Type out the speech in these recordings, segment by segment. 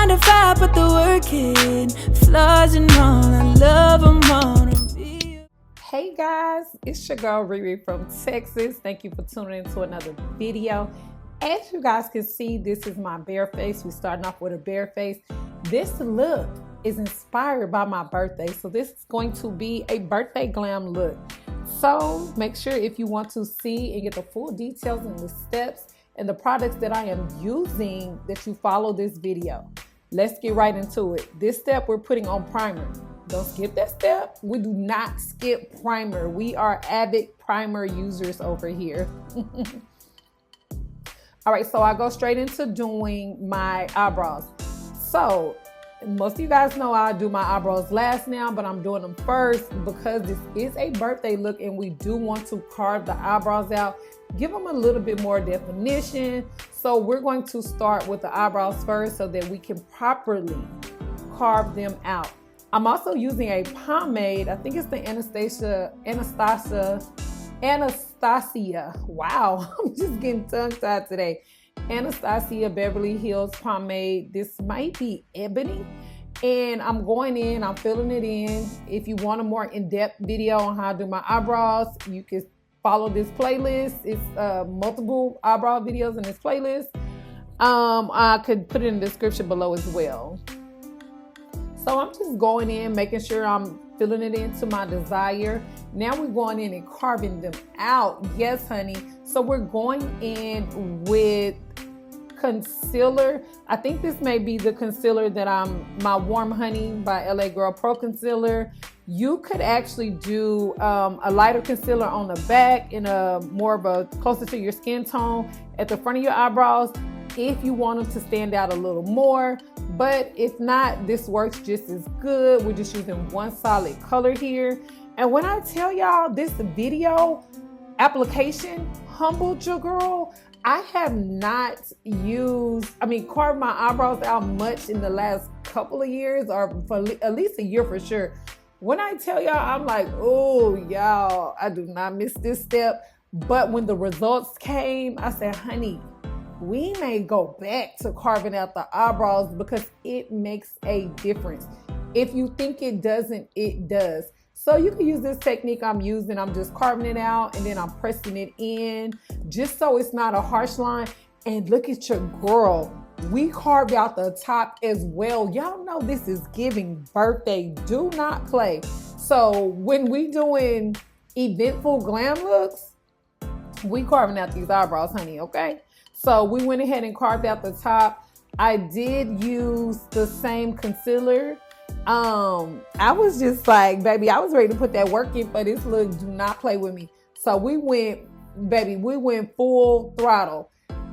9 to 5, put the work in. Flaws and all, I love them all. Hey guys, it's your girl Riri from Texas. Thank you for tuning into another video. As you guys can see, this is my bare face. We're starting off with a bare face. This look is inspired by my birthday. So this is going to be a birthday glam look. So make sure if you want to see and get the full details and the steps and the products that I am using, that you follow this video. Let's get right into it. This step we're putting on primer. Don't skip that step. We do not skip primer. We are avid primer users over here. All right, so I go straight into doing my eyebrows. So most of you guys know I do my eyebrows last now, but I'm doing them first because this is a birthday look and we do want to carve the eyebrows out, give them a little bit more definition. So we're going to start with the eyebrows first so that we can properly carve them out. I'm also using a pomade. I think it's the Anastasia. Wow, I'm just getting tongue-tied today. Anastasia Beverly Hills pomade. This might be ebony. And I'm going in, I'm filling it in. If you want a more in-depth video on how to do my eyebrows, you can follow this playlist. It's multiple eyebrow videos in this playlist. I could put it in the description below as well. So I'm just going in, making sure I'm filling it into my desire. Now we're going in and carving them out. Yes, honey. So we're going in with concealer. I think this may be the concealer that my Warm Honey by LA Girl Pro Concealer. You could actually do a lighter concealer on the back and more of a closer to your skin tone at the front of your eyebrows if you want them to stand out a little more. But if not, this works just as good. We're just using one solid color here. And when I tell y'all this video application humbled your girl, I have not carved my eyebrows out much in the last couple of years, or for at least a year for sure. When I tell y'all, I'm like, oh, y'all, I do not miss this step. But when the results came, I said, honey, we may go back to carving out the eyebrows because it makes a difference. If you think it doesn't, it does. So you can use this technique I'm using. I'm just carving it out and then I'm pressing it in just so it's not a harsh line. And look at your girl. We carved out the top as well. Y'all know this is giving birthday. Do not play. So when we doing eventful glam looks, we carving out these eyebrows, honey, okay? So we went ahead and carved out the top. I did use the same concealer. I was just like, baby, I was ready to put that work in for this look. Do not play with me. So we went full throttle.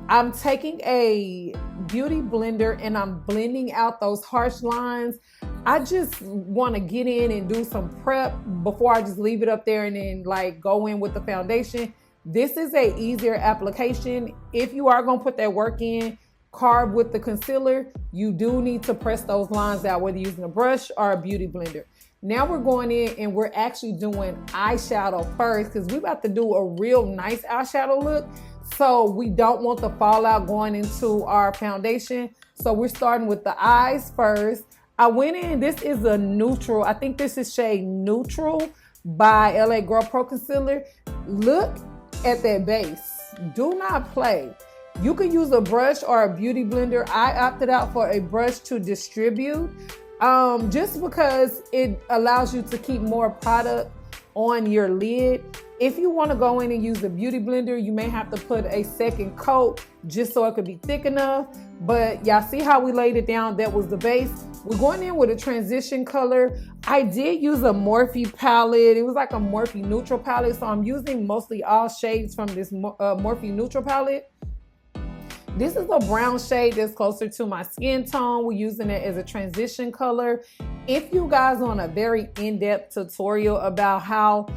I'm taking a beauty blender and I'm blending out those harsh lines. I just want to get in and do some prep before I just leave it up there and then like go in with the foundation. This is a easier application. If you are gonna put that work in, carve with the concealer, you do need to press those lines out, whether using a brush or a beauty blender. Now we're going in and we're actually doing eyeshadow first because we're about to do a real nice eyeshadow look. So we don't want the fallout going into our foundation. So we're starting with the eyes first. I went in, this is a neutral. I think this is shade Neutral by LA Girl Pro Concealer. Look at that base. Do not play. You can use a brush or a beauty blender. I opted out for a brush to distribute just because it allows you to keep more product on your lid. If you want to go in and use a beauty blender, you may have to put a second coat just so it could be thick enough. But y'all see how we laid it down? That was the base. We're going in with a transition color. I did use a Morphe palette. It was like a Morphe neutral palette. So I'm using mostly all shades from this Morphe neutral palette. This is a brown shade that's closer to my skin tone. We're using it as a transition color. If you guys want a very in-depth tutorial about how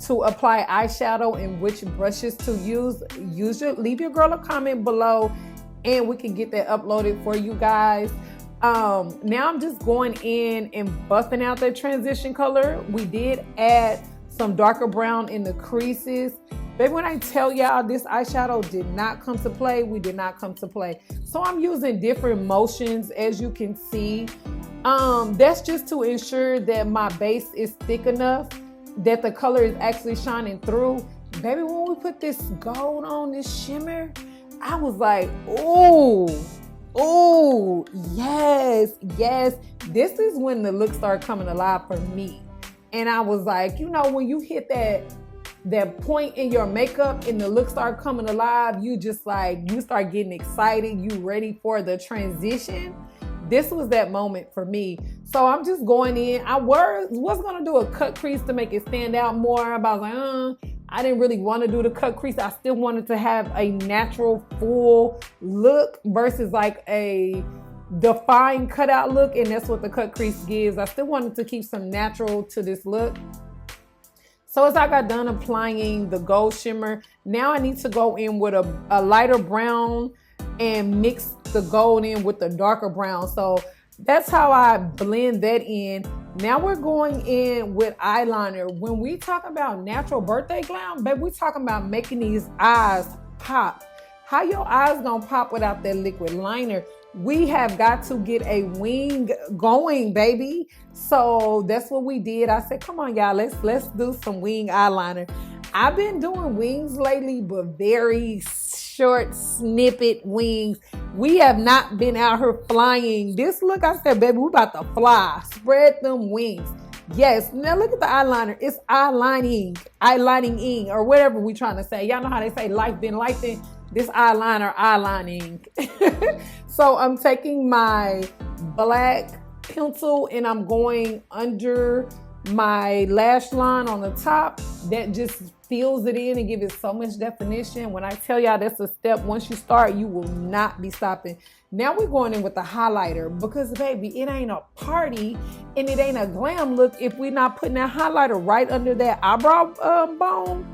to apply eyeshadow and which brushes to use, leave your girl a comment below and we can get that uploaded for you guys. Now I'm just going in and buffing out that transition color. We did add some darker brown in the creases. Baby, when I tell y'all this eyeshadow did not come to play, we did not come to play. So I'm using different motions, as you can see. That's just to ensure that my base is thick enough that the color is actually shining through. Baby, when we put this gold on, this shimmer, I was like, ooh, yes. This is when the look started coming alive for me. And I was like, you know, when you hit that point in your makeup and the look start coming alive, you just like, you start getting excited, you ready for the transition. This was that moment for me. So I'm just going in. I was gonna do a cut crease to make it stand out more, but I was like, I didn't really want to do the cut crease. I still wanted to have a natural full look versus like a defined cutout look, and that's what the cut crease gives. I still wanted to keep some natural to this look. So as I got done applying the gold shimmer, now I need to go in with a lighter brown and mix the gold in with the darker brown. So that's how I blend that in. Now we're going in with eyeliner. When we talk about natural birthday glam, baby, we talking about making these eyes pop. How your eyes gonna pop without that liquid liner? We have got to get a wing going, baby. So that's what we did. I said, come on, y'all, let's do some wing eyeliner. I've been doing wings lately, but very short snippet wings. We have not been out here flying. This look, I said, baby, we about to fly. Spread them wings. Yes, now look at the eyeliner. It's eyelining or whatever we trying to say. Y'all know how they say life been lifing. This eyelining. So I'm taking my black pencil and I'm going under my lash line on the top. That just fills it in and gives it so much definition. When I tell y'all that's a step, once you start, you will not be stopping. Now we're going in with the highlighter because, baby, it ain't a party and it ain't a glam look if we're not putting that highlighter right under that eyebrow bone.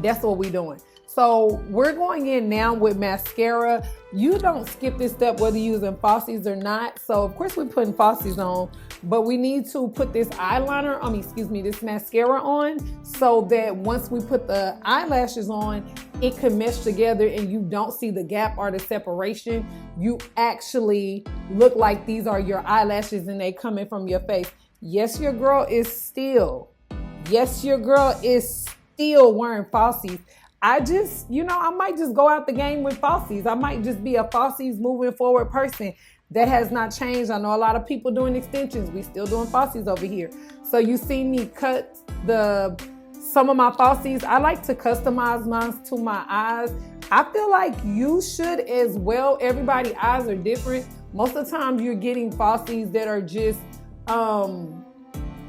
That's what we're doing. So we're going in now with mascara. You don't skip this step whether you're using falsies or not. So of course we're putting falsies on, but we need to put this this mascara on so that once we put the eyelashes on, it can mesh together and you don't see the gap or the separation. You actually look like these are your eyelashes and they coming from your face. Yes, your girl is still wearing falsies. I might just go out the game with falsies. I might just be a falsies moving forward person. That has not changed. I know a lot of people doing extensions. We still doing falsies over here. So you see me cut some of my falsies. I like to customize mine to my eyes. I feel like you should as well. Everybody's eyes are different. Most of the time you're getting falsies that are just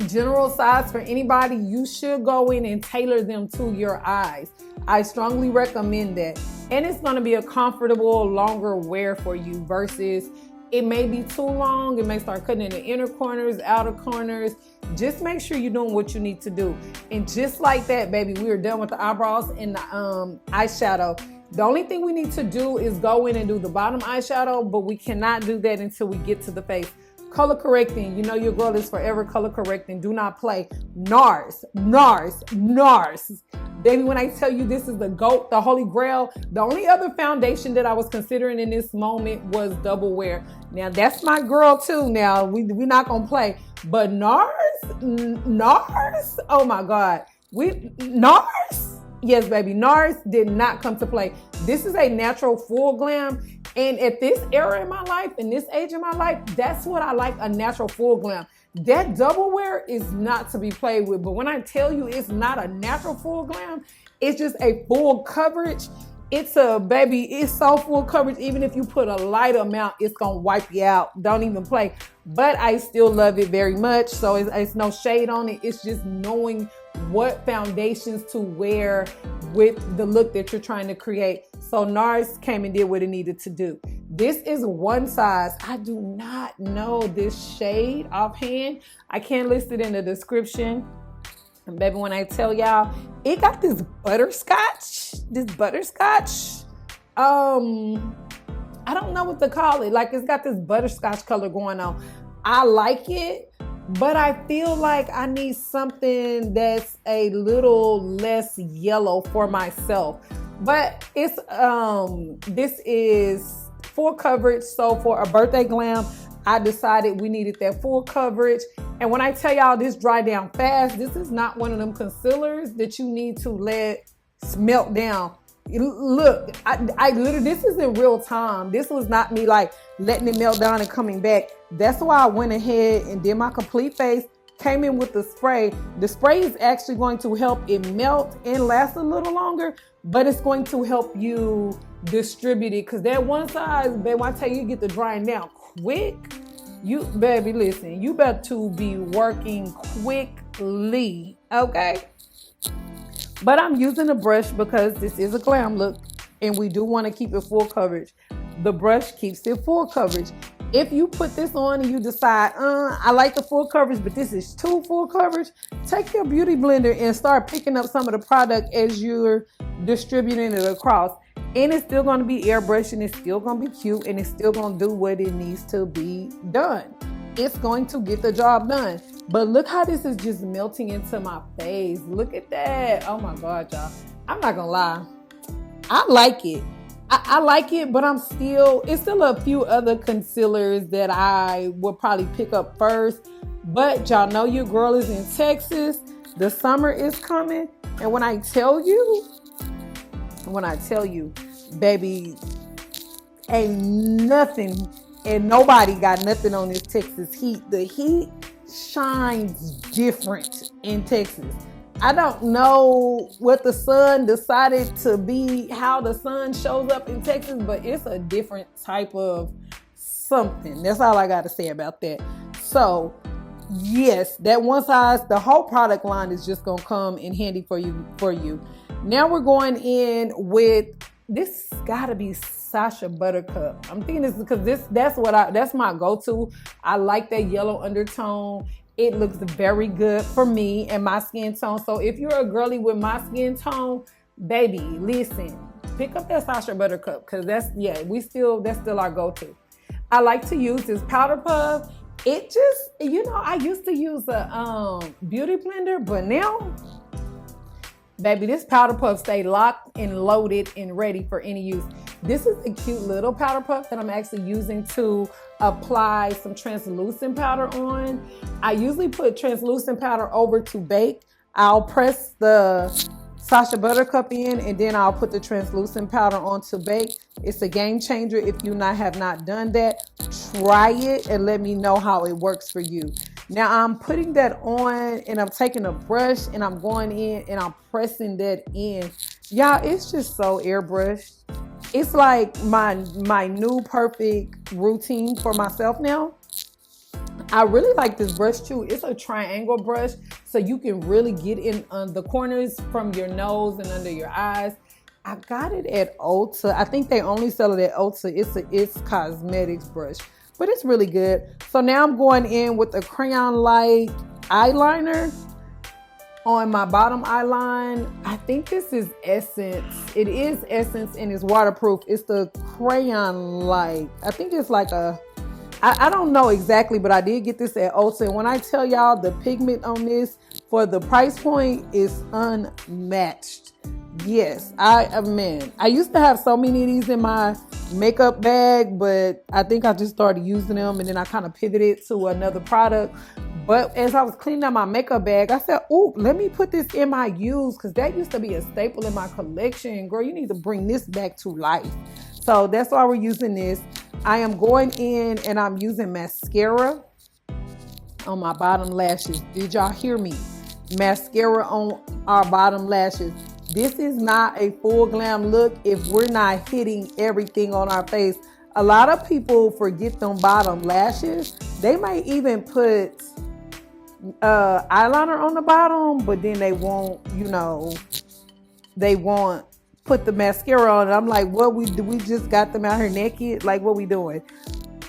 general size for anybody. You should go in and tailor them to your eyes. I strongly recommend that. And it's going to be a comfortable, longer wear for you versus it may be too long. It may start cutting in the inner corners, outer corners. Just make sure you're doing what you need to do. And just like that, baby, we are done with the eyebrows and the eyeshadow. The only thing we need to do is go in and do the bottom eyeshadow, but we cannot do that until we get to the face. Color correcting, you know your girl is forever color correcting. Do not play. NARS. Baby, when I tell you this is the GOAT, the Holy Grail, the only other foundation that I was considering in this moment was Double Wear. Now, that's my girl too. Now, we're not going to play. But NARS, oh my God. NARS? Yes, baby, NARS did not come to play. This is a natural full glam. And at this era in my life, in this age of my life, that's what I like, a natural full glam. That double wear is not to be played with. But when I tell you it's not a natural full glam, it's just a full coverage. It's so full coverage. Even if you put a light amount, it's going to wipe you out. Don't even play. But I still love it very much. So it's no shade on it. It's just knowing what foundations to wear with the look that you're trying to create. So NARS came and did what it needed to do. This is one size. I do not know this shade offhand. I can't list it in the description. And baby, when I tell y'all, it got this butterscotch. I don't know what to call it. Like, it's got this butterscotch color going on. I like it. but I feel like I need something that's a little less yellow for myself. But it's this is full coverage. So for a birthday glam, I decided we needed that full coverage. And when I tell y'all this dry down fast, this is not one of them concealers that you need to let melt down. Look, I literally, this is in real time. This was not me like letting it melt down and coming back. That's why I went ahead and did my complete face, came in with the spray. The spray is actually going to help it melt and last a little longer, but it's going to help you distribute it. Cause that one size, baby, when I tell you get the drying down quick, you, baby, listen, you better to be working quickly, okay? But I'm using a brush because this is a glam look and we do want to keep it full coverage. The brush keeps it full coverage. If you put this on and you decide, I like the full coverage, but this is too full coverage, take your beauty blender and start picking up some of the product as you're distributing it across. And it's still going to be airbrushed and it's still going to be cute and it's still going to do what it needs to be done. It's going to get the job done. But look how this is just melting into my face. Look at that. Oh my God, y'all. I'm not gonna lie. I like it. I like it, but it's still a few other concealers that I would probably pick up first. But y'all know your girl is in Texas. The summer is coming. And when I tell you, baby, ain't nothing and nobody got nothing on this Texas heat. The heat shines different in Texas. I don't know what the sun decided to be, how the sun shows up in Texas, but it's a different type of something. That's all I got to say about that. So yes, that one size, the whole product line is just going to come in handy for you. Now we're going in with, this gotta be Sacha Buttercup. I'm thinking this because that's my go-to. I like that yellow undertone. It looks very good for me and my skin tone. So if you're a girly with my skin tone, baby, listen, pick up that Sacha Buttercup because that's still our go-to. I like to use this powder puff. It just, I used to use a beauty blender, but now, baby, this powder puff stay locked and loaded and ready for any use. This is a cute little powder puff that I'm actually using to apply some translucent powder on. I usually put translucent powder over to bake. I'll press the Sacha Buttercup in and then I'll put the translucent powder on to bake. It's a game changer. If you have not done that, try it and let me know how it works for you. Now I'm putting that on and I'm taking a brush and I'm going in and I'm pressing that in. Y'all, it's just so airbrushed. It's like my new perfect routine for myself now. I really like this brush too. It's a triangle brush, so you can really get in the corners from your nose and under your eyes. I got it at Ulta. I think they only sell it at Ulta. It's cosmetics brush, but it's really good. So now I'm going in with a crayon-like eyeliner on my bottom eyeline. I think this is Essence. It is Essence and it's waterproof. It's the crayon-like. I think it's like I don't know exactly, but I did get this at Ulta. And when I tell y'all the pigment on this for the price point is unmatched. Yes, I used to have so many of these in my makeup bag, but I think I just started using them and then I kind of pivoted to another product. But as I was cleaning out my makeup bag, I said, ooh, let me put this in my use because that used to be a staple in my collection. Girl, you need to bring this back to life. So that's why we're using this. I am going in and I'm using mascara on my bottom lashes. Did y'all hear me? Mascara on our bottom lashes. This is not a full glam look if we're not hitting everything on our face. A lot of people forget them bottom lashes. They might even put eyeliner on the bottom, but then they won't, put the mascara on. And I'm like, what we just got them out here naked? Like, what we doing?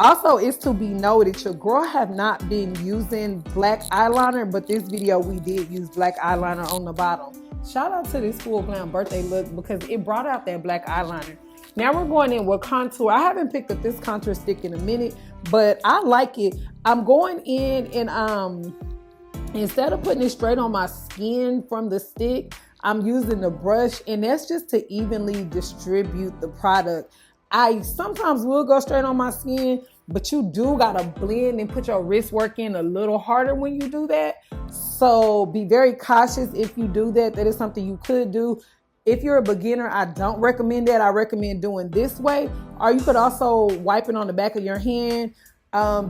Also, it's to be noted, your girl have not been using black eyeliner, but this video we did use black eyeliner on the bottom. Shout out to this full glam birthday look because it brought out that black eyeliner. Now we're going in with contour. I haven't picked up this contour stick in a minute, but I like it. I'm going in and instead of putting it straight on my skin from the stick, I'm using the brush, and that's just to evenly distribute the product. I sometimes will go straight on my skin, but you do gotta blend and put your wrist work in a little harder when you do that. So be very cautious if you do that. That is something you could do. If you're a beginner, I don't recommend that. I recommend doing this way, or you could also wipe it on the back of your hand,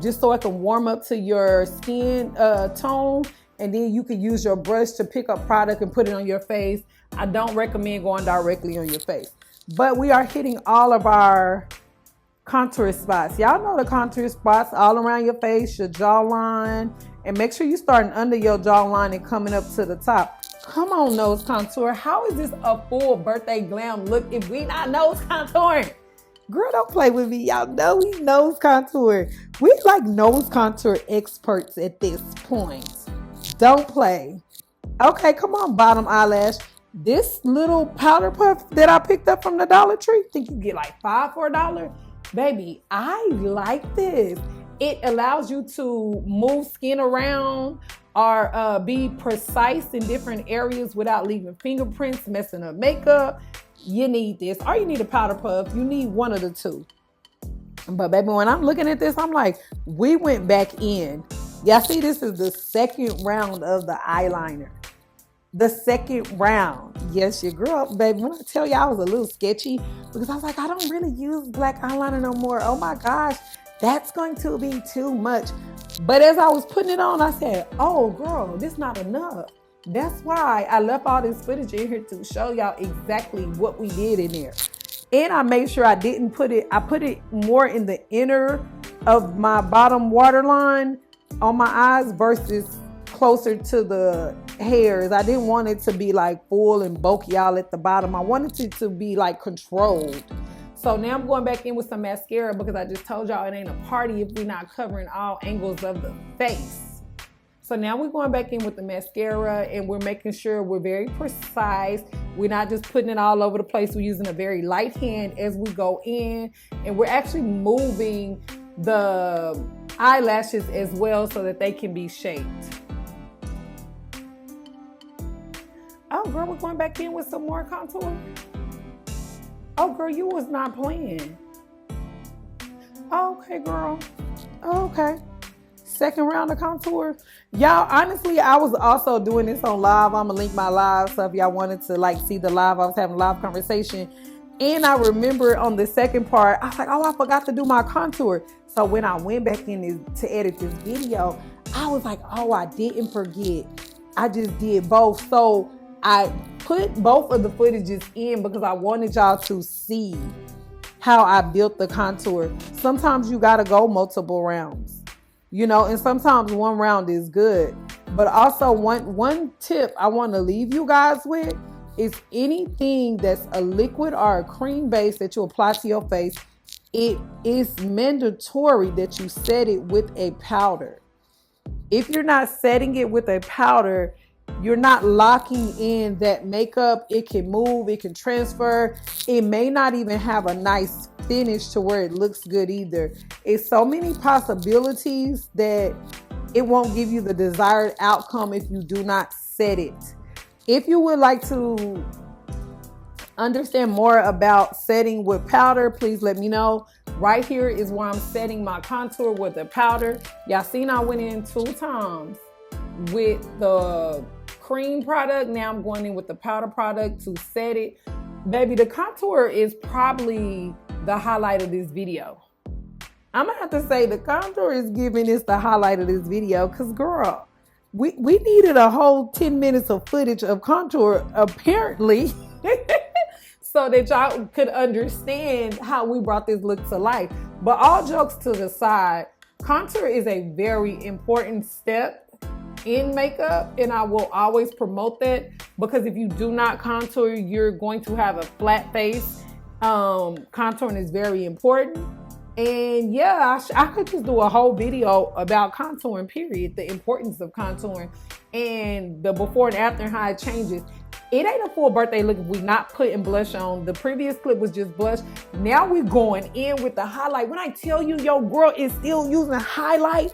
just so it can warm up to your skin tone. And then you can use your brush to pick up product and put it on your face. I don't recommend going directly on your face. But we are hitting all of our contour spots. Y'all know the contour spots all around your face, your jawline. And make sure you're starting under your jawline and coming up to the top. Come on, nose contour. How is this a full birthday glam look if we not nose contouring? Girl, don't play with me. Y'all know we nose contour. We like nose contour experts at this point. Don't play. Okay, come on, bottom eyelash. This little powder puff that I picked up from the Dollar Tree, think you get like 5 for $1? Baby, I like this. It allows you to move skin around or be precise in different areas without leaving fingerprints, messing up makeup. You need this, or you need a powder puff. You need one of the two. But baby, when I'm looking at this, I'm like, we went back in. Y'all see, this is the second round of the eyeliner. The second round. Yes, your girl, baby. When I tell you I was a little sketchy, because I was like, I don't really use black eyeliner no more. Oh my gosh, that's going to be too much. But as I was putting it on, I said, oh girl, this not enough. That's why I left all this footage in here to show y'all exactly what we did in there. And I made sure I didn't put it, I put it more in the inner of my bottom waterline on my eyes versus closer to the hairs. I didn't want it to be like full and bulky all at the bottom. I wanted it to be like controlled. So now I'm going back in with some mascara because I just told y'all it ain't a party if we're not covering all angles of the face. So now we're going back in with the mascara and we're making sure we're very precise. We're not just putting it all over the place. We're using a very light hand as we go in, and we're actually moving the eyelashes as well so that they can be shaped. Oh girl, we're going back in with some more contour. Oh girl, you was not playing. Okay girl, okay. Second round of contour. Y'all, honestly, I was also doing this on live. I'm gonna link my live, so if y'all wanted to like see the live, I was having a live conversation. And I remember on the second part, I was like, oh, I forgot to do my contour. So when I went back in to edit this video, I was like, oh, I didn't forget. I just did both. So I put both of the footages in because I wanted y'all to see how I built the contour. Sometimes you gotta go multiple rounds, you know, and sometimes one round is good. But also one tip I want to leave you guys with is anything that's a liquid or a cream base that you apply to your face, it is mandatory that you set it with a powder. If you're not setting it with a powder, you're not locking in that makeup. It can move, it can transfer. It may not even have a nice finish to where it looks good either. It's so many possibilities that it won't give you the desired outcome if you do not set it. If you would like to understand more about setting with powder, please let me know. Right here is where I'm setting my contour with the powder. Y'all seen I went in 2 times with the cream product. Now I'm going in with the powder product to set it. Baby, the contour is probably the highlight of this video. I'm gonna have to say the contour is giving us the highlight of this video because girl, we needed a whole 10 minutes of footage of contour apparently so that y'all could understand how we brought this look to life. But all jokes to the side, contour is a very important step in makeup, and I will always promote that because if you do not contour, you're going to have a flat face. Contouring is very important. And yeah, I could just do a whole video about contouring, period. The importance of contouring and the before and after and how it changes. It ain't a full birthday look if we not putting blush on. The previous clip was just blush. Now we're going in with the highlight. When I tell you your girl is still using highlight,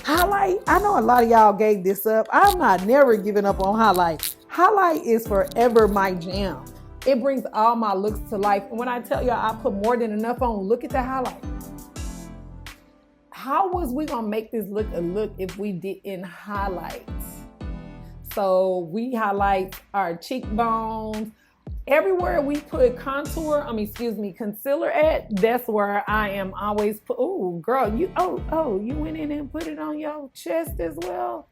I know a lot of y'all gave this up. I'm not never giving up on highlight. Highlight is forever my jam. It brings all my looks to life. And when I tell y'all I put more than enough on, look at the highlight. How was we gonna make this look a look if we didn't highlight? So we highlight our cheekbones. Everywhere we put concealer at, that's where I am always put. Oh, girl, you went in and put it on your chest as well.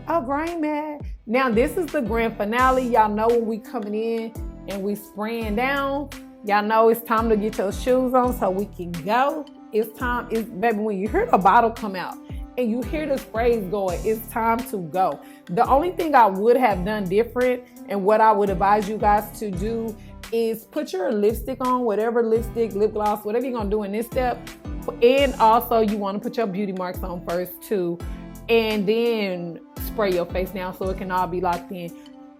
Oh, grain mad. Now this is the grand finale. Y'all know when we coming in and we spraying down. Y'all know it's time to get your shoes on so we can go. Baby, when you hear the bottle come out and you hear the sprays going, it's time to go. The only thing I would have done different and what I would advise you guys to do is put your lipstick on, whatever lipstick, lip gloss, whatever you're gonna do in this step. And also you wanna put your beauty marks on first too, and then spray your face down so it can all be locked in.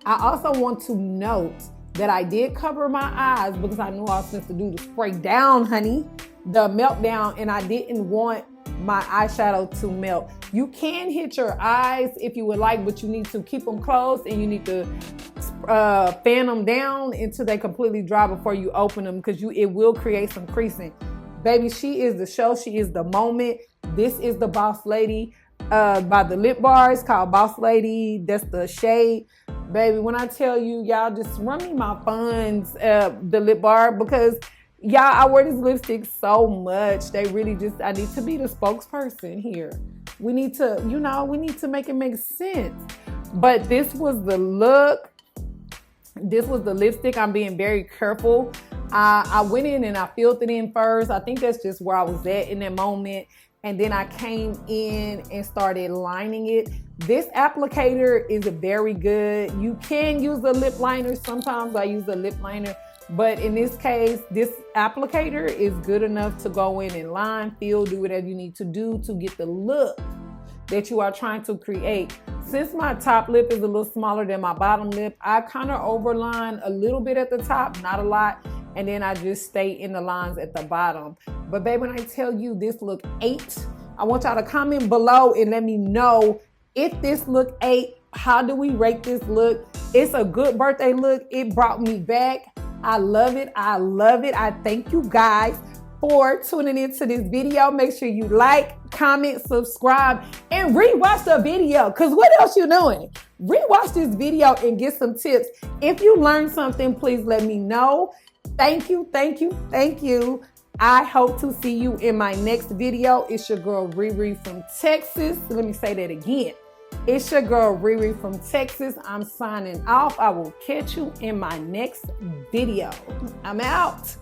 I also want to note that I did cover my eyes because I knew I was supposed to do the spray down, honey, the melt down, and I didn't want my eyeshadow to melt. You can hit your eyes if you would like, but you need to keep them closed and you need to fan them down until they completely dry before you open them, because it will create some creasing. Baby, she is the show. She is the moment. This is the Boss Lady by the Lip Bar. It's called Boss Lady. That's the shade. Baby, when I tell you, y'all just run me my funds, the Lip Bar, because y'all, I wear this lipstick so much. I need to be the spokesperson here. We need to, we need to make it make sense. But this was the look. This was the lipstick. I'm being very careful. I went in and I filled it in first. I think that's just where I was at in that moment. And then I came in and started lining it. This applicator is very good. You can use a lip liner. Sometimes I use a lip liner. But in this case, this applicator is good enough to go in and line, fill, do whatever you need to do to get the look that you are trying to create. Since my top lip is a little smaller than my bottom lip, I kind of overline a little bit at the top, not a lot, and then I just stay in the lines at the bottom. But baby, when I tell you this look 8, I want y'all to comment below and let me know if this look 8, how do we rate this look? It's a good birthday look. It brought me back. I love it. I love it. I thank you guys for tuning into this video. Make sure you like, comment, subscribe, and rewatch the video. Because what else you doing? Rewatch this video and get some tips. If you learned something, please let me know. Thank you, thank you, thank you. I hope to see you in my next video. It's your girl, Riri from Texas. Let me say that again. It's your girl, Riri from Texas. I'm signing off. I will catch you in my next video. I'm out.